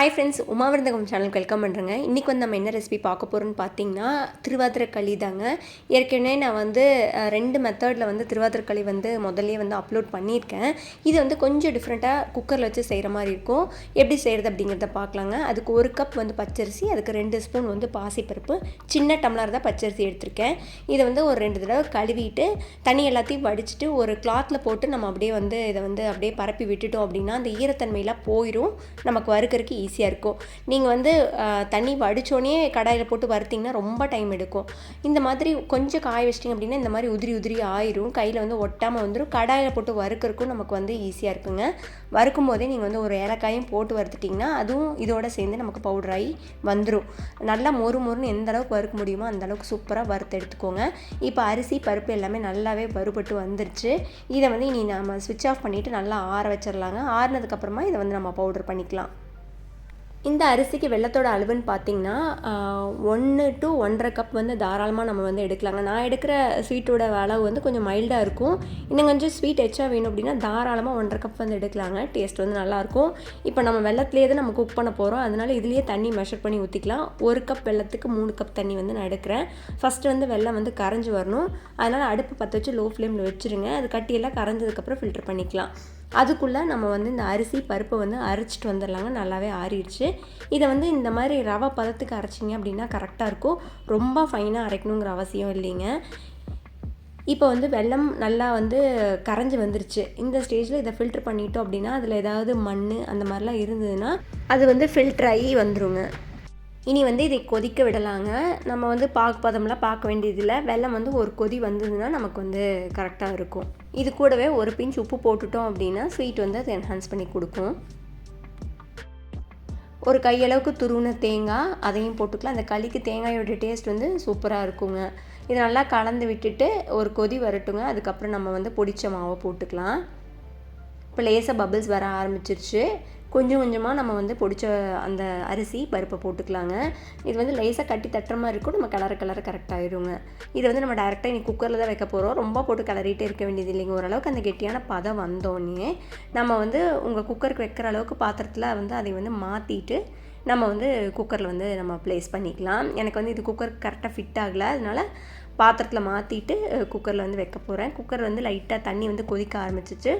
Hi friends, உமாவிருந்தகம் சேனலுக்கு welcome பண்ணுறேங்க. இன்றைக்கி வந்து நம்ம என்ன ரெசிபி பார்க்க போகிறோன்னு பார்த்தீங்கன்னா, திருவாதிரைக்களி தாங்க. ஏற்கனவே நான் வந்து 2 மெத்தடில் வந்து திருவாதிரைக்களி வந்து முதல்லையே வந்து அப்லோட் பண்ணியிருக்கேன். இது வந்து கொஞ்சம் டிஃப்ரெண்ட்டாக குக்கரில் வச்சு செய்கிற மாதிரி இருக்கும். எப்படி செய்கிறது அப்படிங்கிறத பார்க்கலாங்க. அதுக்கு 1 கப் வந்து பச்சரிசி, அதுக்கு 2 ஸ்பூன் வந்து பாசிப்பருப்பு, சின்ன டம்ளர் தான் பச்சரிசி எடுத்திருக்கேன். இதை வந்து ஒரு 2 தடவை கழுவிட்டு தண்ணி எல்லாத்தையும் வடிச்சிட்டு ஒரு கிளாத்தில் போட்டு நம்ம அப்படியே வந்து இதை வந்து அப்படியே பரப்பி விட்டுட்டோம் அப்படின்னா அந்த ஈரத்தன்மையெல்லாம் போயிடும். நமக்கு வறுக்கிறதுக்கு ஈஸியாக இருக்கும். நீங்கள் வந்து தண்ணி வடித்தோடனே கடாயில் போட்டு வறுத்திங்கன்னா ரொம்ப டைம் எடுக்கும். இந்த மாதிரி கொஞ்சம் காய வச்சிட்டிங்க அப்படின்னா இந்த மாதிரி உதிரி உதிரி ஆயிரும், கையில் வந்து ஒட்டாமல் வந்துடும். கடாயில் போட்டு வறுக்கிறதுக்கும் நமக்கு வந்து ஈஸியாக இருக்குங்க. வறுக்கும் போதே நீங்கள் வந்து ஒரு ஏலக்காயும் போட்டு வறுத்துட்டிங்கன்னா அதுவும் இதோடு சேர்ந்து நமக்கு பவுடராகி வந்துடும். நல்லா மொறு மொறுன்னு எந்த அளவுக்கு வறுக்க முடியுமோ அந்த அளவுக்கு சூப்பராக வறுத்து எடுத்துக்கோங்க. இப்போ அரிசி பருப்பு எல்லாமே நல்லாவே வறுபட்டு வந்துருச்சு. இதை வந்து இனி நம்ம ஸ்விட்ச் ஆஃப் பண்ணிவிட்டு நல்லா ஆற வச்சிடலாங்க. ஆறினதுக்கப்புறமா இதை வந்து நம்ம பவுடர் பண்ணிக்கலாம். இந்த அரிசிக்கு வெல்லத்தோட அளவுன்னு பார்த்தீங்கன்னா 1 to 1.5 கப் வந்து தாராளமாக நம்ம வந்து எடுக்கலாங்க. நான் எடுக்கிற ஸ்வீட்டோட அளவு வந்து கொஞ்சம் மைல்டாக இருக்கும். இன்னும் கொஞ்சம் ஸ்வீட் எச்சா வேணும் அப்படின்னா தாராளமாக 1.5 கப் வந்து எடுக்கலாங்க. டேஸ்ட் வந்து நல்லாயிருக்கும். இப்போ நம்ம வெல்லத்துலேயே தான் நம்ம குக் பண்ண போகிறோம், அதனால் இதுலேயே தண்ணி மெஷர் பண்ணி ஊற்றிக்கலாம். 1 கப் வெல்லத்துக்கு 3 கப் தண்ணி வந்து நான் எடுக்கிறேன். ஃபஸ்ட்டு வந்து வெல்லம் வந்து கரைஞ்சி வரணும். அதனால் அடுப்பு பற்ற வச்சு லோ ஃப்ளேமில் வச்சுருங்க. அது கட்டியெல்லாம் கரைஞ்சதுக்கப்புறம் ஃபில்டர் பண்ணிக்கலாம். அதுக்குள்ளே நம்ம வந்து இந்த அரிசி பருப்பை வந்து அரைச்சிட்டு வந்துடலாங்க. நல்லாவே ஆறிடுச்சு. இதை வந்து இந்த மாதிரி ரவை பதத்துக்கு அரைச்சிங்க அப்படின்னா கரெக்டாக இருக்கும். ரொம்ப ஃபைனாக அரைக்கணுங்கிற அவசியம் இல்லைங்க. இப்போ வந்து வெல்லம் நல்லா வந்து கரைஞ்சி வந்துருச்சு. இந்த ஸ்டேஜில் இதை ஃபில்ட்ரு பண்ணிட்டோம் அப்படின்னா அதில் ஏதாவது மண் அந்த மாதிரிலாம் இருந்ததுன்னா அது வந்து ஃபில்ட்ரு ஆகி வந்துடுங்க. இனி வந்து இதை கொதிக்க விடலாங்க. நம்ம வந்து பதம்லாம் பார்க்க வேண்டியதில்லை. வெல்லம் வந்து ஒரு கொதி வந்ததுன்னா நமக்கு வந்து கரெக்டாக இருக்கும். இது கூடவே ஒரு பிஞ்ச் உப்பு போட்டுட்டோம் அப்படின்னா ஸ்வீட் வந்து அதை என்ஹான்ஸ் பண்ணி கொடுக்கும். ஒரு கையளவுக்கு துருவின தேங்காய் அதையும் போட்டுக்கலாம். அந்த களிக்கு தேங்காயோட டேஸ்ட் வந்து சூப்பராக இருக்குங்க. இதை நல்லா கலந்து விட்டுட்டு ஒரு கொதி வரட்டுங்க. அதுக்கப்புறம் நம்ம வந்து பொடிச்ச மாவை போட்டுக்கலாம். இப்போ லேசாக பபிள்ஸ் வர ஆரம்பிச்சிருச்சு. கொஞ்சம் கொஞ்சமாக நம்ம வந்து பொடிச்ச அந்த அரிசி பருப்பை போட்டுக்கலாங்க. இது வந்து லேசாக கட்டி தட்டுற மாதிரி இருக்கும். நம்ம கலர் கரெக்டாகிடுங்க. இதை வந்து நம்ம டேரெக்டாக இன்றைக்கி குக்கரில் தான் வைக்க போகிறோம். ரொம்ப போட்டு கிளறிட்டே இருக்க வேண்டியது இல்லைங்க. ஓரளவுக்கு அந்த கெட்டியான பதம் வந்தோடனே நம்ம வந்து உங்கள் குக்கருக்கு வைக்கிற அளவுக்கு பாத்திரத்தில் வந்து அதை வந்து மாற்றிட்டு நம்ம வந்து குக்கரில் வந்து நம்ம ப்ளேஸ் பண்ணிக்கலாம். எனக்கு வந்து இது குக்கருக்கு கரெக்டாக ஃபிட் ஆகலை, அதனால் பாத்திரத்தில் மாற்றிட்டு குக்கரில் வந்து வைக்க போகிறேன். குக்கர் வந்து லைட்டாக தண்ணி வந்து கொதிக்க ஆரம்பிச்சிச்சு.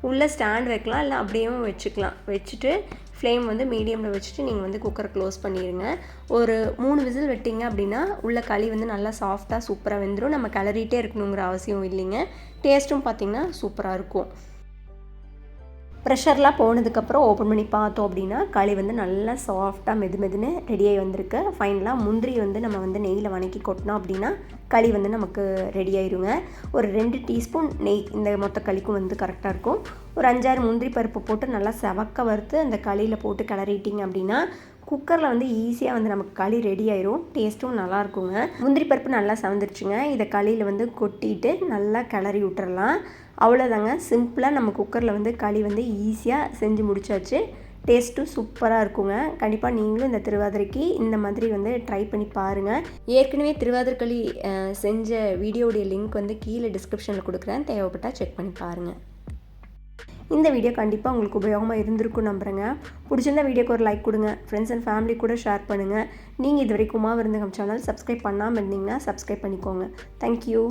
உள்ளே ஸ்டாண்ட் வைக்கலாம், இல்லை அப்படியேவும் வச்சுக்கலாம். வச்சுட்டு ஃப்ளேம் வந்து மீடியமில் வச்சுட்டு நீங்கள் வந்து குக்கரை க்ளோஸ் பண்ணிடுங்க. ஒரு 3 விசில் விட்டிங்க அப்படின்னா உள்ள களி வந்து நல்லா சாஃப்டாக சூப்பராக வெந்துடும். நம்ம கிளறிட்டே இருக்கணுங்கிற அவசியம் இல்லைங்க. டேஸ்ட்டும் பார்த்திங்கன்னா சூப்பராக இருக்கும். ப்ரெஷர்லாம் போனதுக்கப்புறம் ஓப்பன் பண்ணி பார்த்தோம் அப்படின்னா களி வந்து நல்லா சாஃப்டாக மெதுன்னு ரெடியாகி வந்திருக்கு. ஃபைனலாக முந்திரி வந்து நம்ம வந்து நெய்யில் வணக்கி கொட்டினோம் அப்படின்னா களி வந்து நமக்கு ரெடி ஆயிருங்க. ஒரு 2 டீஸ்பூன் நெய் இந்த மொத்த களிக்கும் வந்து கரெக்டாக இருக்கும். ஒரு 5-6 முந்திரி பருப்பு போட்டு நல்லா செவக்க வறுத்து அந்த களியில் போட்டு கிளறிட்டிங்க அப்படின்னா குக்கரில் வந்து ஈஸியாக வந்து நமக்கு களி ரெடி ஆயிரும். டேஸ்ட்டும் நல்லாயிருக்குங்க. முந்திரி பருப்பு நல்லா செவந்துருச்சுங்க. இதை களியில் வந்து கொட்டிட்டு நல்லா கிளறி விட்டுறலாம். அவ்வளோதாங்க, சிம்பிளாக நம்ம குக்கரில் வந்து களி வந்து ஈஸியாக செஞ்சு முடிச்சாச்சு. டேஸ்ட்டும் சூப்பராக இருக்குங்க. கண்டிப்பாக நீங்களும் இந்த திருவாதிரைக்கு இந்த மாதிரி வந்து ட்ரை பண்ணி பாருங்கள். ஏற்கனவே திருவாதிரைக்களி செஞ்ச வீடியோடைய லிங்க் வந்து கீழே டிஸ்கிரிப்ஷனில் கொடுக்குறேன், தேவைப்பட்டால் செக் பண்ணி பாருங்கள். இந்த வீடியோ கண்டிப்பாக உங்களுக்கு உபயோகமாக இருந்திருக்கும் நம்புகிறேங்க. பிடிச்சிருந்த வீடியோக்கு ஒரு லைக் கொடுங்க. ஃப்ரெண்ட்ஸ் அண்ட் ஃபேமிலி கூட ஷேர் பண்ணுங்கள். நீங்கள் இது வரைக்கும் உமாவிருந்தகம் சேனல் சப்ஸ்கிரைப் பண்ணாமல் இருந்தீங்கன்னா சப்ஸ்கிரைப் பண்ணிக்கோங்க. தேங்க்யூ.